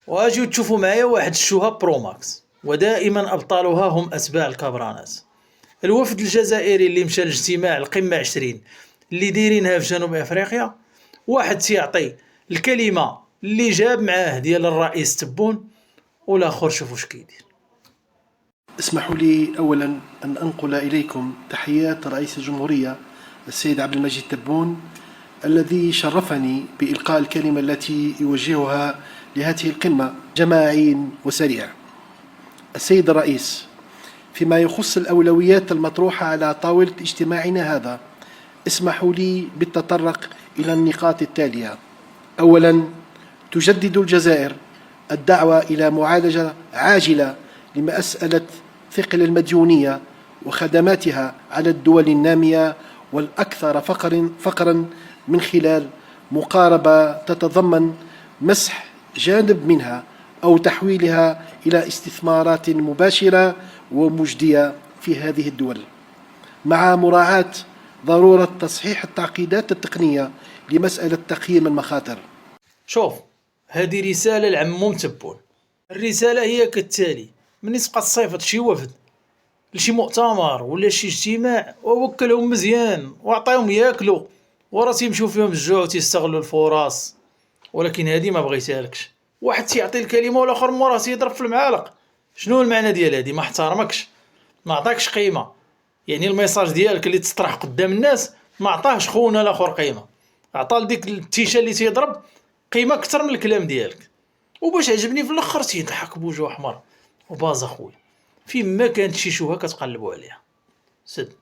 واجيو تشوفوا معايا واحد الشوهة برو ماكس، ودائما أبطالها هم أتباع الكابرانات. الوفد الجزائري اللي مشى لاجتماع القمة 20 اللي دايرينها في جنوب أفريقيا، واحد تيعطي الكلمة اللي جاب معاه ديال الرئيس تبون، والآخر شوفوا واش كيدير. اسمحوا لي أولا أن أنقل إليكم تحيات رئيس الجمهورية السيد عبد المجيد تبون، الذي شرفني بإلقاء الكلمة التي يوجهها لهذه القمة جماعي وسريع. السيد الرئيس، فيما يخص الأولويات المطروحة على طاولة اجتماعنا هذا، اسمحوا لي بالتطرق إلى النقاط التالية. أولا، تجدد الجزائر الدعوة إلى معالجة عاجلة لمسألة ثقل المديونية وخدماتها على الدول النامية والأكثر فقرا من خلال مقاربة تتضمن مسح جانب منها أو تحويلها إلى استثمارات مباشرة ومجدية في هذه الدول، مع مراعاة ضرورة تصحيح التعقيدات التقنية لمسألة تقييم المخاطر. شوف، هذه رسالة لعمو تبون. الرسالة هي كالتالي: من تبقى تصيفط شي وفد لشي مؤتمر ولا شي اجتماع ووكلهم مزيان وعطيهم ياكلوا، وراه تيمشيو فيهم الجوع وتيستغلوا الفرص. ولكن هذه ما بغيتهالكش، واحد تيعطي الكلمة والاخر موراه تيضرب في المعالق. شنو المعنى ديال هذه؟ ما احترمكش، ما عطاكش قيمة. يعني الميساج ديالك اللي تطرح قدام الناس ما عطاهش خونا الاخر قيمة، عطا لديك التيشا اللي تيضرب قيمة اكثر من الكلام ديالك. وباش عجبني في الاخر تيضحك بوجه احمر وباز اخويا. فين ما كانت شي شوهة كتقلبوا عليها سد.